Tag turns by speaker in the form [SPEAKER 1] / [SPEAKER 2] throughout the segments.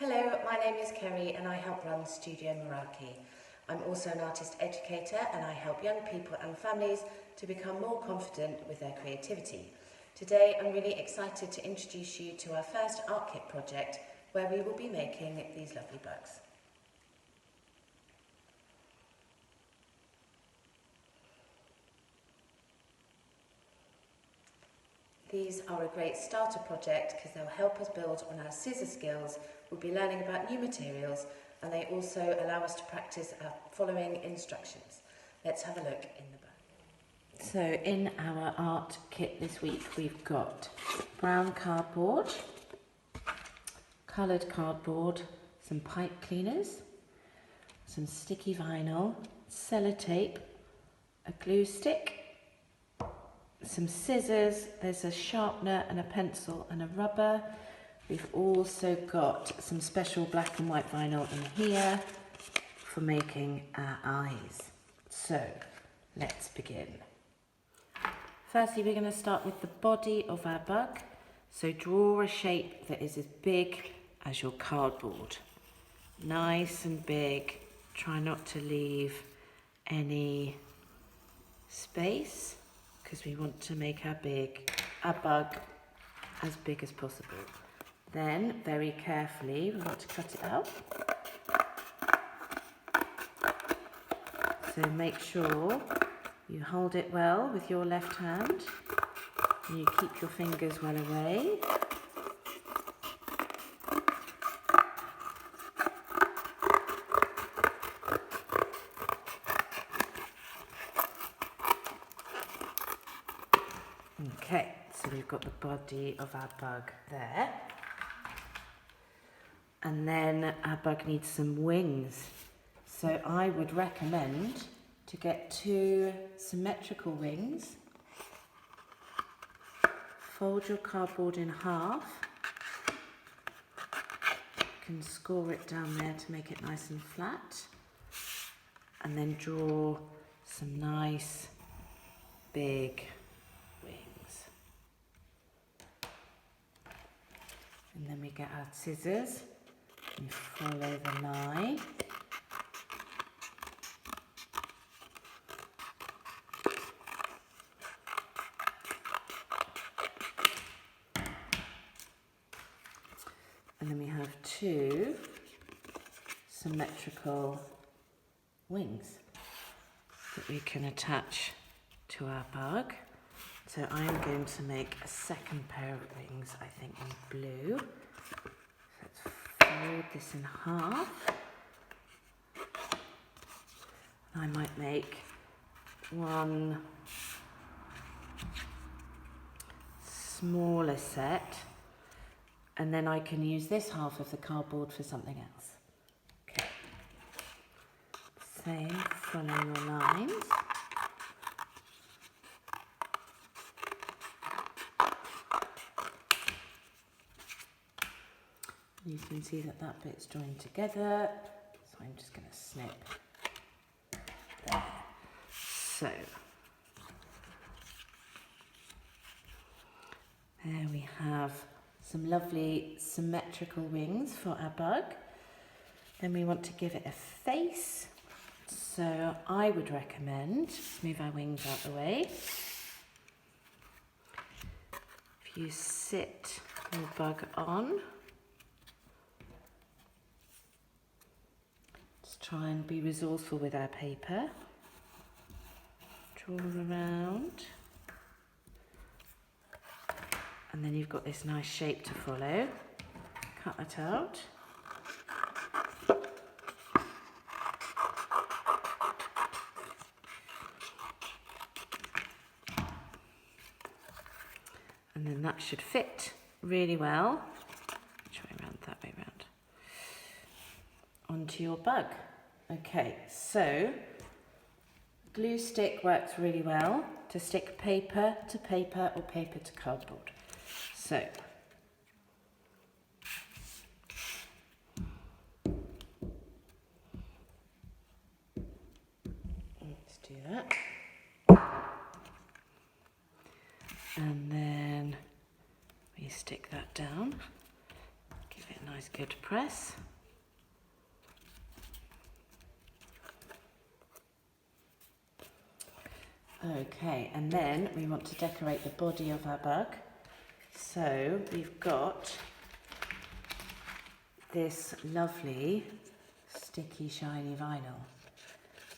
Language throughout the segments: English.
[SPEAKER 1] Hello, my name is Kerry and I help run Studio Meraki. I'm also an artist educator and I help young people and families to become more confident with their creativity. Today I'm really excited to introduce you to our first art kit project where we will be making these lovely bugs. These are a great starter project because they'll help us build on our scissor skills. We'll be learning about new materials and they also allow us to practice our following instructions. Let's have a look in the bag. So in our art kit this week we've got brown cardboard, coloured cardboard, some pipe cleaners, some sticky vinyl, sellotape, a glue stick, some scissors, there's a sharpener and a pencil and a rubber. We've also got some special black and white vinyl in here for making our eyes. So let's begin. Firstly, we're going to start with the body of our bug. So draw a shape that is as big as your cardboard. Nice and big. Try not to leave any space, because we want to make our bug as big as possible. Then, very carefully, we want to cut it out. So make sure you hold it well with your left hand and you keep your fingers well away. Okay, so we've got the body of our bug there. And then our bug needs some wings. So I would recommend to get 2 symmetrical wings. Fold your cardboard in half. You can score it down there to make it nice and flat. And then draw some nice big wings. And then we get our scissors and follow the line. And then we have 2 symmetrical wings that we can attach to our bug. So I'm going to make a second pair of wings, I think in blue. Let's fold this in half. I might make one smaller set, and then I can use this half of the cardboard for something else. Okay. Same, following the lines. You can see that that bit's joined together, so I'm just going to snip there. So, there we have some lovely symmetrical wings for our bug. Then we want to give it a face, so I would recommend, let's move our wings out the way. If you sit your bug on, try and be resourceful with our paper. Draw around. And then you've got this nice shape to follow. Cut it out. And then that should fit really well. Try around that way round. Onto your bug. Okay, so glue stick works really well to stick paper to paper or paper to cardboard. So let's do that. And then we stick that down, give it a nice good press. Okay, and then we want to decorate the body of our bug. So we've got this lovely sticky shiny vinyl.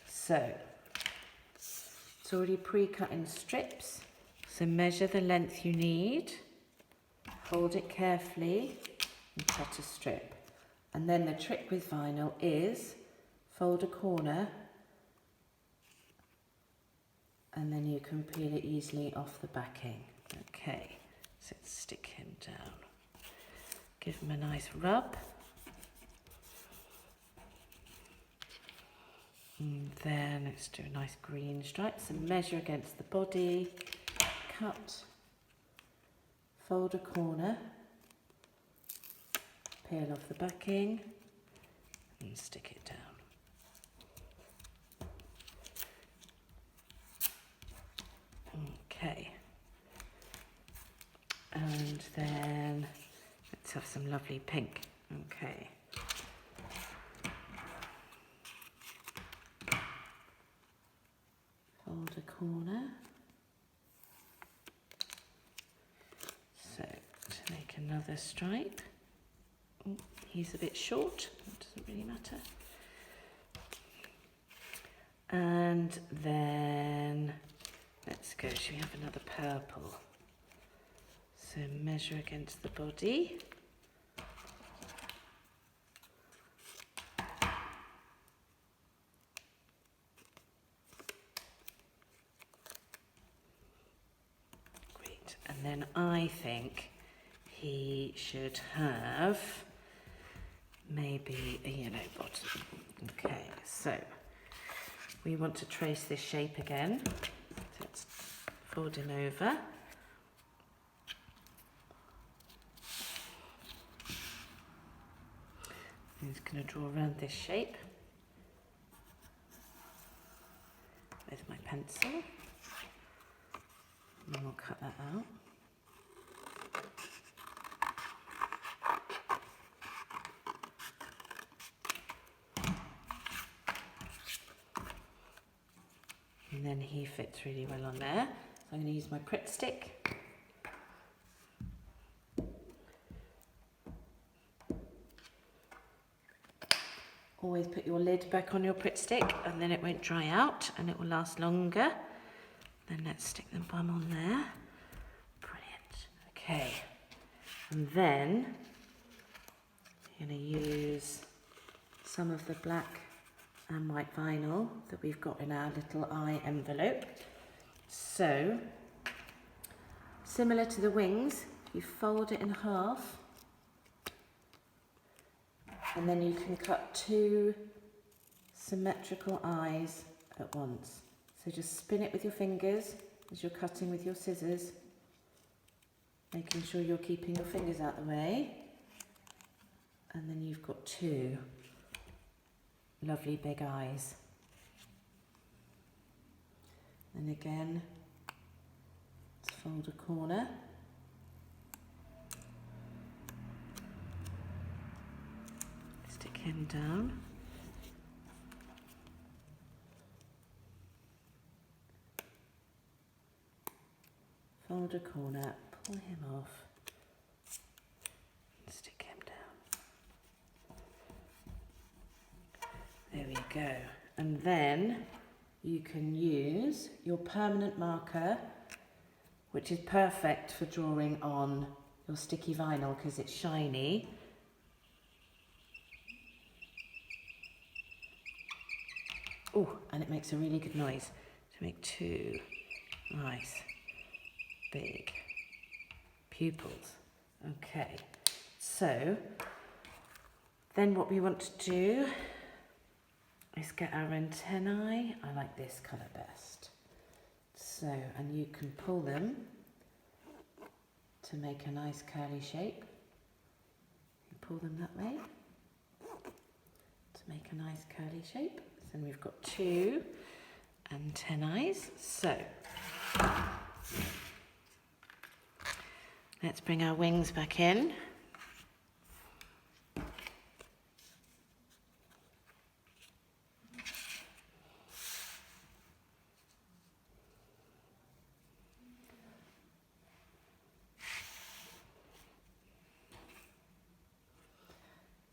[SPEAKER 1] So it's already pre-cut in strips. So measure the length you need, hold it carefully and cut a strip. And then the trick with vinyl is fold a corner and then you can peel it easily off the backing. Okay, so let's stick him down. Give him a nice rub. And then let's do a nice green stripe. So measure against the body, cut, fold a corner, peel off the backing and stick it down. Okay, and then let's have some lovely pink. Okay. Fold a corner. So to make another stripe. Oh, he's a bit short, that doesn't really matter. And then let's go, should we have another purple? So measure against the body. Great, and then I think he should have maybe a yellow bottom. Okay, so we want to trace this shape again. So let's fold him over. I'm just going to draw around this shape with my pencil. And then we'll cut that out. And then he fits really well on there. So I'm going to use my Pritt stick. Always put your lid back on your Pritt stick and then it won't dry out and it will last longer. Then let's stick the bum on there. Brilliant. Okay. And then I'm going to use some of the black and white vinyl that we've got in our little eye envelope. So, similar to the wings, you fold it in half and then you can cut two symmetrical eyes at once. So just spin it with your fingers as you're cutting with your scissors, making sure you're keeping your fingers out the way. And then you've got two lovely big eyes. And again, let's fold a corner. Stick him down. Fold a corner, pull him off, and stick him down. There we go. And then you can use your permanent marker, which is perfect for drawing on your sticky vinyl because it's shiny. Oh, and it makes a really good noise to make two nice big pupils. Okay, so then what we want to do is get our antennae. I like this colour best. So, and you can pull them to make a nice curly shape. You pull them that way to make a nice curly shape. So then we've got two antennae. So let's bring our wings back in.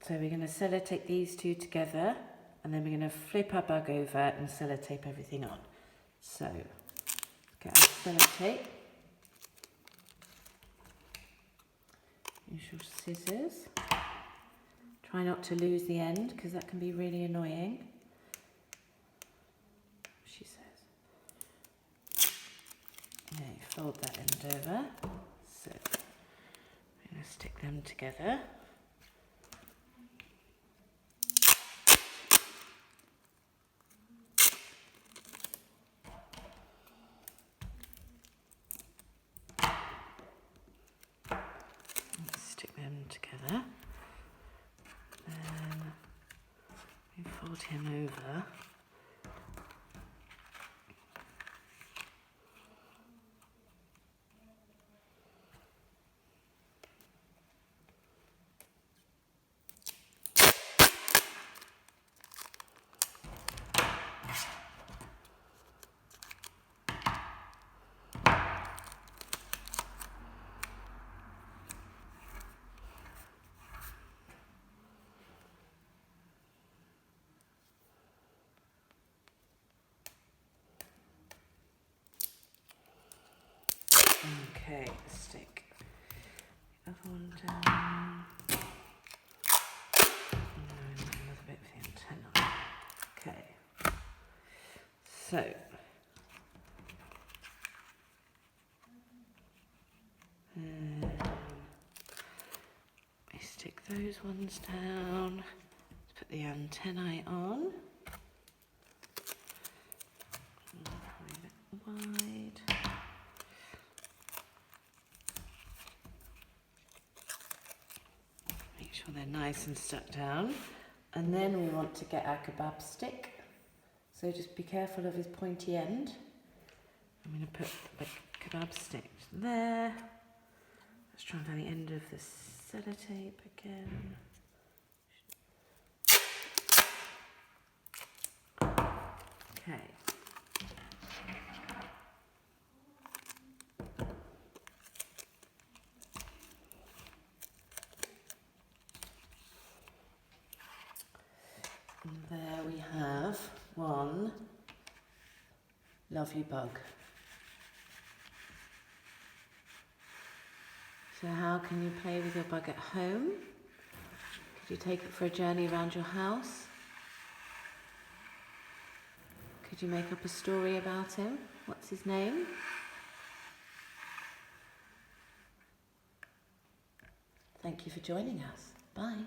[SPEAKER 1] So we're going to sellotape these two together, and then we're going to flip our bug over and sellotape everything on. So get our sellotape. Use your scissors. Try not to lose the end because that can be really annoying. She says. Yeah, you fold that end over. So we're going to stick them together. Stick them together. Then we fold him over. Okay, stick the other one down. And another bit for the antenna. Okay. So we stick those ones down. Let's put the antennae on. Probably a bit wide. Make sure they're nice and stuck down. And then we want to get our kebab stick. So just be careful of his pointy end. I'm going to put the kebab stick there. Let's try and find the end of the sellotape again. Okay. And there we have one lovely bug. So how can you play with your bug at home? Could you take it for a journey around your house? Could you make up a story about him? What's his name? Thank you for joining us. Bye.